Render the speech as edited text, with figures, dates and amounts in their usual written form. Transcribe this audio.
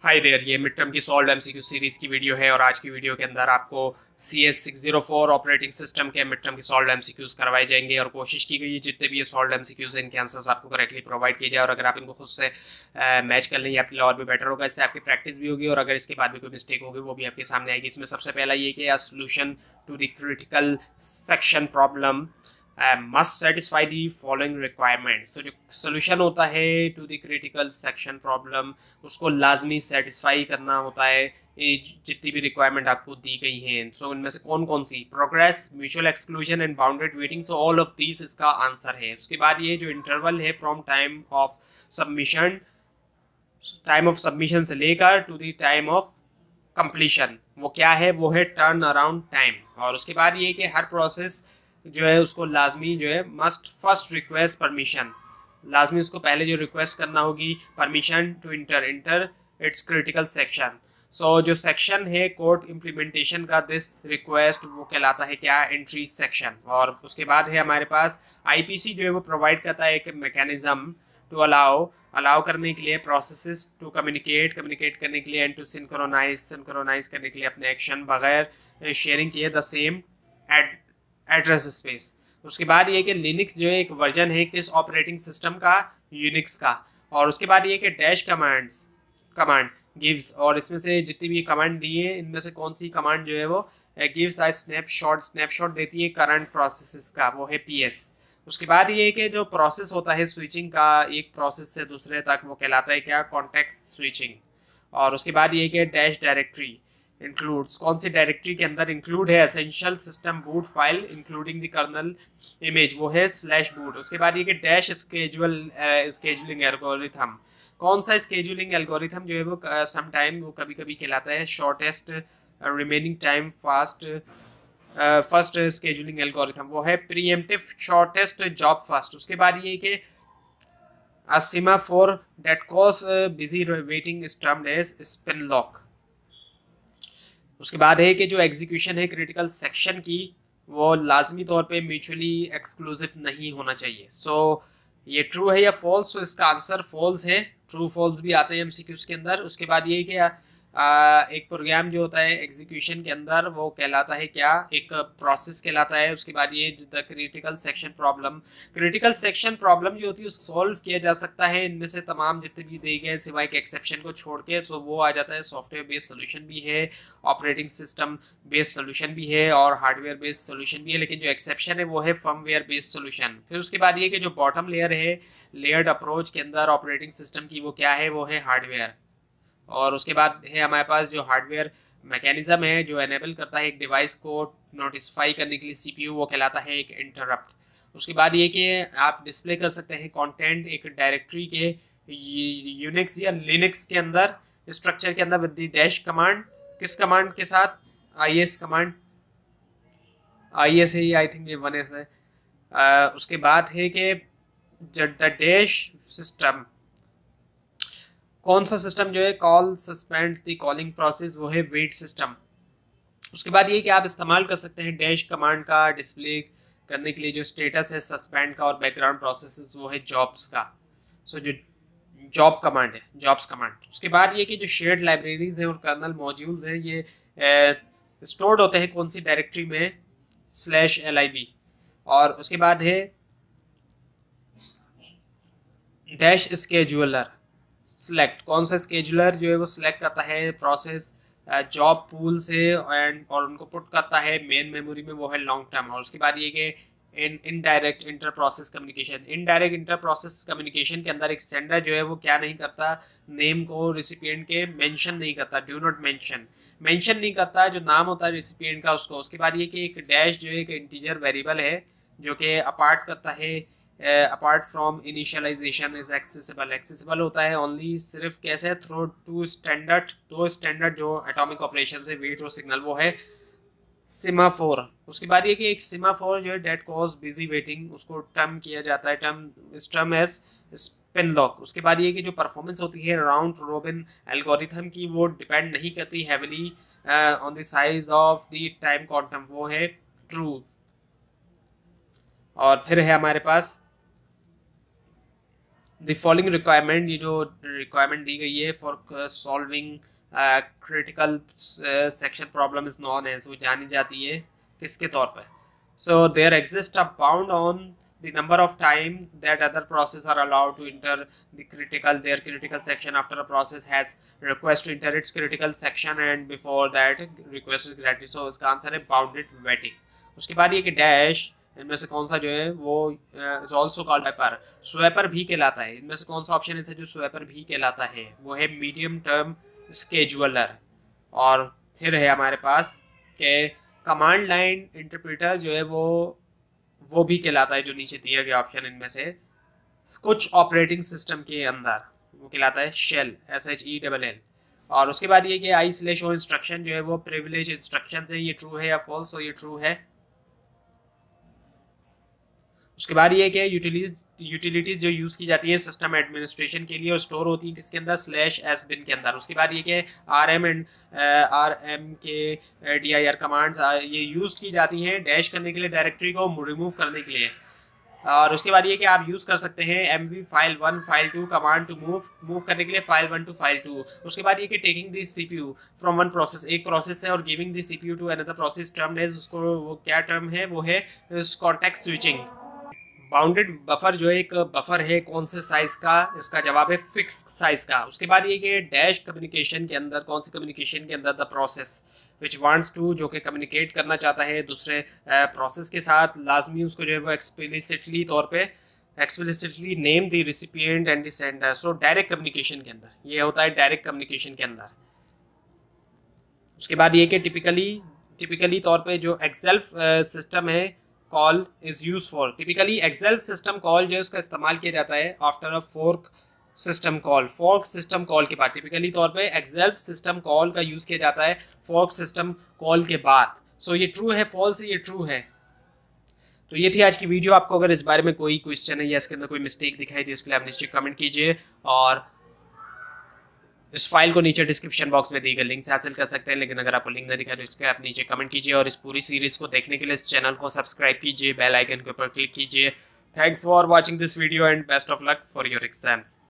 Hi there, ये mid term की solve MCQ series की वीडियो है और आज की वीडियो के अंदर आपको CS604 ऑपरेटिंग सिस्टम के मिड टर्म की सॉल्व एमसीक्यूज करवाए जाएंगे और कोशिश की गई है जितने भी ये सॉल्व एमसीक्यूज हैं इनके आंसर्स आपको करेक्टली प्रोवाइड किए जाए और अगर आप इनको खुद से मैच कर लेंगे आपके लिए और भी बेटर होगा। इससे आपकी प्रैक्टिस भी होगी और अगर इसके बाद भी कोई मिस्टेक होगी वो भी आपके सामने आएगी। इसमें सबसे पहला ये कि solution to the critical section problem must satisfy the following requirements। तो जो सोल्यूशन होता है to the critical section problem उसको लाजमी सेटिस्फाई करना होता है ये जितनी भी रिक्वायरमेंट आपको दी गई हैं। सो इनमें से कौन कौन सी? Progress, mutual exclusion and bounded waiting. So all of these इसका आंसर है। उसके बाद ये जो इंटरवल है फ्रॉम टाइम ऑफ सबमिशन से लेकर to the time of completion वो क्या है? वो है टर्न अराउंड टाइम। और उसके बाद ये कि हर प्रोसेस जो है उसको लाजमी जो है मस्ट फर्स्ट रिक्वेस्ट परमिशन, लाजमी उसको पहले जो रिक्वेस्ट करना होगी permission to enter its critical section. So जो सेक्शन है कोड इम्प्लीमेंटेशन का दिस रिक्वेस्ट वो कहलाता है क्या? Entry section. और उसके बाद है हमारे पास IPC जो है वो प्रोवाइड करता है एक मैकेनिज्म टू अलाउ करने के लिए प्रोसेसेस टू कम्युनिकेट करने के लिए एंड टू सिंक्रोनाइज करने के लिए अपने एक्शन बगैर शेयरिंग किए द सेम एड्रेस स्पेस। उसके बाद ये कि लिनक्स जो है एक वर्जन है किस ऑपरेटिंग सिस्टम का? यूनिक्स का। और उसके बाद ये कि डैश कमांड गिव्स, और इसमें से जितनी भी कमांड दी है इनमें से कौन सी कमांड जो है वो गिव्स आ स्नैपशॉट देती है करंट प्रोसेसेस का, वो है PS। उसके बाद ये कि जो प्रोसेस होता है स्विचिंग का एक प्रोसेस से दूसरे तक वो कहलाता है क्या? Context switching. और उसके बाद ये कि डैश डायरेक्टरी इंक्लूड्स, कौन सी डायरेक्टरी के अंदर इंक्लूड है? Essential system boot file including the kernel image, वो है /boot। उसके बाद ये कि डैश स्केजुलिंग एल्गोरिथम, कौन सा स्केजुलिंग एल्गोरिथम जो है वो समटाइम वो कभी कभी कहलाता है shortest remaining time first scheduling algorithm, वो है प्रीएम्प्टिव शॉर्टेस्ट जॉब फर्स्ट। उसके बाद ये कि a semaphore that cause busy waiting is termed as spin lock। उसके बाद है कि जो एग्जीक्यूशन है क्रिटिकल सेक्शन की वो लाजमी तौर पे म्यूचुअली एक्सक्लूसिव नहीं होना चाहिए। सो ये ट्रू है या फॉल्स? तो इसका आंसर फॉल्स है। ट्रू फॉल्स भी आते हैं MCQs के अंदर। उसके बाद ये कि एक प्रोग्राम जो होता है एग्जीक्यूशन के अंदर वो कहलाता है क्या? एक प्रोसेस कहलाता है। उसके बाद ये द क्रिटिकल सेक्शन प्रॉब्लम जो होती है उसको सॉल्व किया जा सकता है इनमें से तमाम जितने भी दिए गए सिवाय के एक्सेप्शन को छोड़ के। सो वो आ जाता है सॉफ्टवेयर बेस्ड सोल्यूशन भी है, ऑपरेटिंग सिस्टम बेस्ड सोल्यूशन भी है और हार्डवेयर बेस्ड सोल्यूशन भी है, लेकिन जो एक्सेप्शन है वो है फर्मवेयर बेस्ड सोल्यूशन। फिर उसके बाद ये कि जो बॉटम लेयर है लेयर्ड अप्रोच के अंदर ऑपरेटिंग सिस्टम की वो क्या है? वो है हार्डवेयर। और उसके बाद है हमारे पास जो हार्डवेयर मैकेनिज्म है जो एनेबल करता है एक डिवाइस को नोटिफाई करने के लिए CPU, वो कहलाता है एक इंटरप्ट। उसके बाद ये कि आप डिस्प्ले कर सकते हैं कंटेंट एक डायरेक्टरी के यूनिक्स या लिनक्स के अंदर स्ट्रक्चर के अंदर विद द डैश कमांड। किस कमांड के साथ? IS कमांड, IS है ये, आई थिंक ये 1S है। उसके बाद है कि द डैश सिस्टम, कौन सा सिस्टम जो है call suspends the calling process, वो है वेट सिस्टम। उसके बाद ये कि आप इस्तेमाल कर सकते हैं डैश कमांड का डिस्प्ले करने के लिए जो स्टेटस है सस्पेंड का और बैकग्राउंड प्रोसेसेस वो है जॉब्स का। सो जो जॉब कमांड है जॉब्स कमांड। उसके बाद ये कि जो शेयर्ड लाइब्रेरीज हैं और कर्नल मॉड्यूल्स हैं ये स्टोर्ड होते हैं कौन सी डायरेक्टरी में? /lib। और उसके बाद है डैश स्केड्यूलर सिलेक्ट, कौन सा स्केजुलर जो है वो सिलेक्ट करता है प्रोसेस जॉब पूल से एंड और उनको पुट करता है मेन मेमोरी में, वो है लॉन्ग टर्म। और उसके बाद ये कि इनडायरेक्ट इंटर प्रोसेस कम्युनिकेशन के अंदर एक सेंडर जो है वो क्या नहीं करता? नेम को रिसिपिएंट के मेंशन नहीं करता, डू नॉट मेंशन नहीं करता जो नाम होता है रिसिपिएंट का उसको। उसके बाद ये कि एक डैश जो है एक इंटीजर वेरिएबल है जो कि अपार्ट करता है apart from initialisation is accessible होता है ओनली सिर्फ कैसे? थ्रू दो स्टैंडर्ड जो एटॉमिक ऑपरेशन से वेट और सिग्नल, वो है सिमाफोर। उसके बाद ये कि एक सिमाफोर जो है डेट कॉज बिजी वेटिंग उसको टर्म किया जाता है टर्म एज स्पिन लॉक। उसके बाद ये कि जो परफॉर्मेंस होती है राउंड रोबिन एल्गोरिथम की वो डिपेंड नहीं करती heavily on the size of the time quantum, वो है ट्रू। और फिर है हमारे पास द फॉलोइंग रिक्वायरमेंट, ये जो रिक्वायरमेंट दी गई है for solving critical section problem is known as, वो जानी जाती है किसके तौर पर? So there exist a bound on the number of time that other process are allowed to enter their critical section after a process has request to enter its critical section and before that request is granted. So इसका answer है bounded waiting. उसके बाद ये कि dash इनमें से कौन सा जो है वो is also called swapper, swapper भी कहलाता है। इनमें से कौन सा ऑप्शन है जो स्वैपर भी कहलाता है? वो है मीडियम टर्म स्केजुअलर। और फिर है हमारे पास कि कमांड लाइन इंटरप्रेटर जो है वो भी कहलाता है, जो नीचे दिया गया ऑप्शन इनमें से कुछ ऑपरेटिंग सिस्टम के अंदर वो कहलाता है शेल, SHELL। और उसके बाद ये कि I/O इंस्ट्रक्शन जो है वो प्रिविलेज इंस्ट्रक्शन है, ये ट्रू है या फॉल्स? तो ये ट्रू है। उसके बाद ये कि यूटिलिटीज जो यूज़ की जाती है सिस्टम एडमिनिस्ट्रेशन के लिए और स्टोर होती है किसके अंदर? /sbin के अंदर। उसके बाद ये कि RM एंड RM के DIR कमांड्स ये यूज़ की जाती हैं डैश करने के लिए, डायरेक्टरी को रिमूव करने के लिए। और उसके बाद ये कि आप यूज़ कर सकते हैं MV file1 file2 command to move करने के लिए file1 to file2। उसके बाद ये कि taking the CPU from one process, एक प्रोसेस है, और giving the CPU to another process term है, उसको वो क्या टर्म है? वो है कॉन्टेक्स्ट स्विचिंग। बाउंडेड बफर जो एक बफर है कौन से साइज का? इसका जवाब है फिक्स साइज का। उसके बाद ये कि डैश कम्युनिकेशन के अंदर, कौन सी कम्युनिकेशन के अंदर? The process which wants to, जो कि कम्युनिकेट करना चाहता है दूसरे प्रोसेस के साथ, लाजमी उसको जो है वो एक्सप्लिसिटली तौर पे explicitly name the recipient and the sender. So direct communication के अंदर ये होता है, डायरेक्ट कम्युनिकेशन के अंदर। उसके बाद ये कि टिपिकली तौर पे जो एक्सेल सिस्टम है call is use for, typically exec system call जो है उसका इस्तेमाल किया जाता है after a fork system call. Fork system call के बाद टिपिकली तौर पे एक्सेल सिस्टम कॉल का यूज किया जाता है फोर्क सिस्टम कॉल के बाद। सो ये ट्रू है, फॉल्स है? ये ट्रू है। तो ये थी आज की वीडियो। आपको अगर इस बारे में कोई क्वेश्चन है या इसके अंदर कोई मिस्टेक दिखाई दी उसके लिए आप नीचे कमेंट कीजिए, और इस फाइल को नीचे डिस्क्रिप्शन बॉक्स में दी गई लिंक से हासिल कर सकते हैं। लेकिन अगर आपको लिंक नहीं दिखा तो इसके आप नीचे कमेंट कीजिए, और इस पूरी सीरीज को देखने के लिए इस चैनल को सब्सक्राइब कीजिए, बेल आइकन के ऊपर क्लिक कीजिए। Thanks for watching this video and best of luck for your exams.